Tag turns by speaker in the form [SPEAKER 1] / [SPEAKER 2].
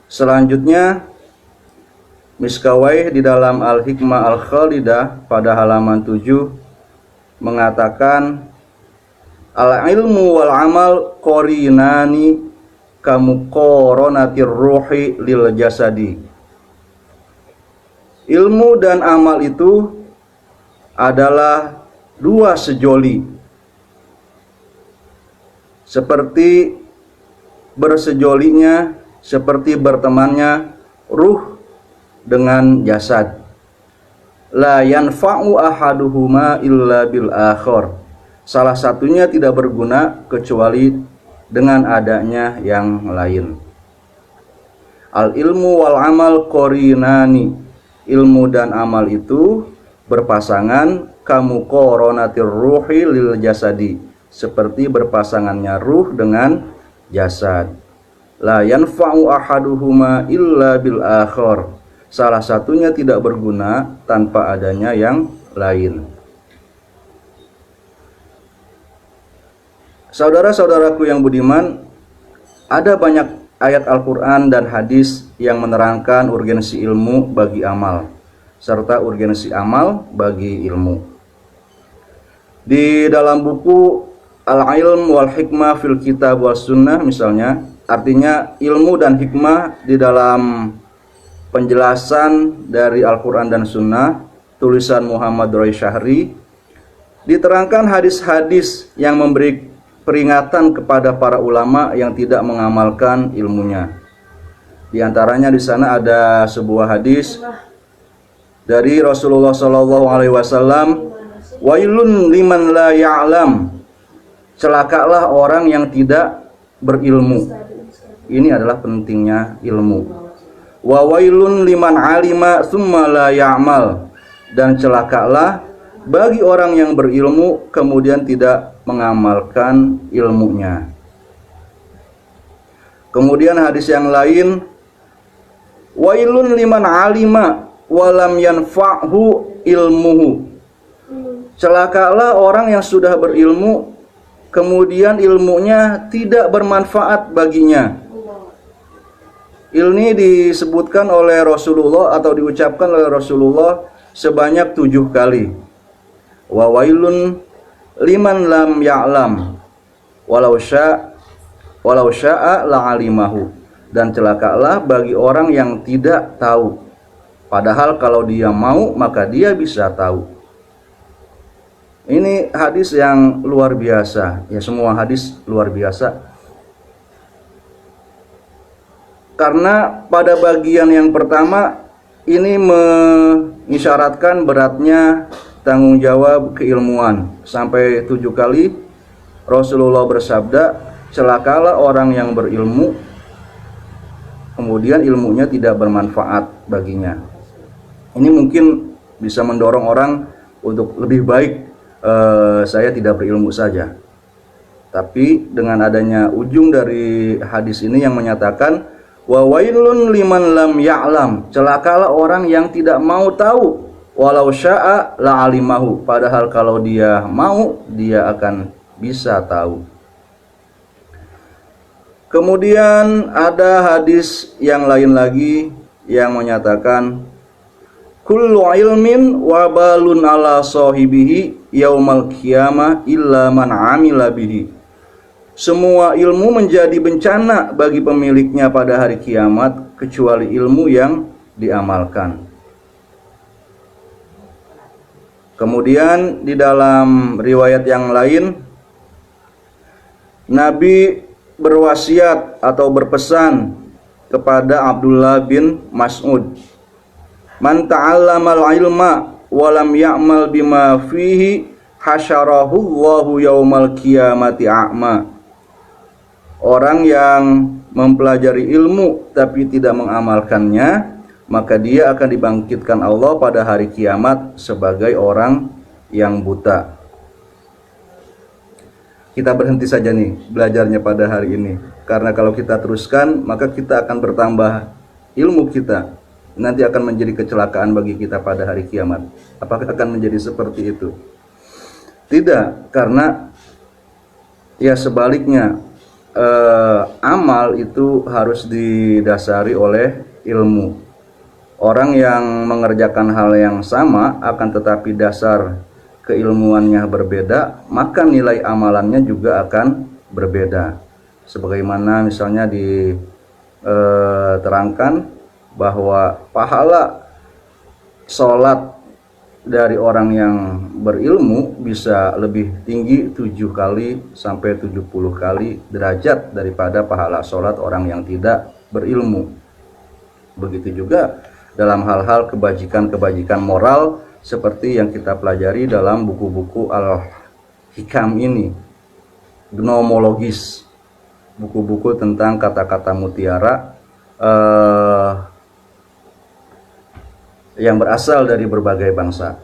[SPEAKER 1] Selanjutnya Miskawai di dalam Al-Hikmah Al-Khalidah pada halaman 7 mengatakan al-ilmu wal amal qarinani kamuqaranatir ruhi lil jasadi. Ilmu dan amal itu adalah dua sejoli, seperti bersejolinya, seperti bertemannya ruh dengan jasad. La yanfa'u ahaduhuma illa bil akhar. Salah satunya tidak berguna kecuali dengan adanya yang lain. Al ilmu wal amal qarinani. Ilmu dan amal itu berpasangan kamuqaranatir ruhi lil jasadi, seperti berpasangannya ruh dengan jasad. La yanfa'u ahaduhuma illa bil akhar. Salah satunya tidak berguna tanpa adanya yang lain. Saudara-saudaraku yang budiman, ada banyak ayat Al-Quran dan hadis yang menerangkan urgensi ilmu bagi amal, serta urgensi amal bagi ilmu. Di dalam buku Al-Ilm wal Hikmah fil Kitab was Sunnah misalnya, artinya ilmu dan hikmah di dalam penjelasan dari Al-Quran dan Sunnah, tulisan Muhammad Roy Syahri, diterangkan hadis-hadis yang memberi peringatan kepada para ulama yang tidak mengamalkan ilmunya. Di antaranya di sana ada sebuah hadis dari Rasulullah SAW, wailun liman la ya'lam, celakalah orang yang tidak berilmu. Ini adalah pentingnya ilmu. Wa wailun liman alima tsumma la ya'mal, dan celakalah bagi orang yang berilmu kemudian tidak mengamalkan ilmunya. Kemudian hadis yang lain, wailun liman alima walam yanfa'hu ilmuhu, celakalah orang yang sudah berilmu kemudian ilmunya tidak bermanfaat baginya. Ini disebutkan oleh Rasulullah atau diucapkan oleh Rasulullah sebanyak 7 kali. Wa wailun liman lam ya'lam walau sya'a la'alimahu, dan celakalah bagi orang yang tidak tahu, padahal kalau dia mau maka dia bisa tahu. Ini hadis yang luar biasa, ya semua hadis luar biasa. Karena pada bagian yang pertama ini mengisyaratkan beratnya tanggung jawab keilmuan. Sampai 7 kali Rasulullah bersabda, celakalah orang yang berilmu kemudian ilmunya tidak bermanfaat baginya. Ini mungkin bisa mendorong orang untuk lebih baik saya tidak berilmu saja. Tapi dengan adanya ujung dari hadis ini yang menyatakan wa wailun liman lam ya'lam, celakalah orang yang tidak mau tahu, walau sya'a la'alimahu, padahal kalau dia mau dia akan bisa tahu. Kemudian ada hadis yang lain lagi yang menyatakan kullu ilmin wabalun ala sahibihi yaumal qiyamah illa man amila bihi. Semua ilmu menjadi bencana bagi pemiliknya pada hari kiamat kecuali ilmu yang diamalkan. Kemudian di dalam riwayat yang lain, Nabi berwasiat atau berpesan kepada Abdullah bin Mas'ud, man ta'allamal ilma wa lam ya'mal bima fihi hasyarahu Allahu yaumal qiyamati a'ma. Orang yang mempelajari ilmu tapi tidak mengamalkannya, maka dia akan dibangkitkan Allah pada hari kiamat sebagai orang yang buta. Kita berhenti saja nih belajarnya pada hari ini, karena kalau kita teruskan maka kita akan bertambah ilmu kita, nanti akan menjadi kecelakaan bagi kita pada hari kiamat. Apakah akan menjadi seperti itu? Tidak, karena ya sebaliknya, amal itu harus didasari oleh ilmu. Orang yang mengerjakan hal yang sama akan tetapi dasar keilmuannya berbeda, maka nilai amalannya juga akan berbeda. Sebagaimana misalnya diterangkan bahwa pahala sholat dari orang yang berilmu bisa lebih tinggi 7 kali sampai 70 kali derajat daripada pahala sholat orang yang tidak berilmu. Begitu juga dalam hal-hal kebajikan-kebajikan moral seperti yang kita pelajari dalam buku-buku Al-Hikam ini, gnomologis, buku-buku tentang kata-kata mutiara yang berasal dari berbagai bangsa.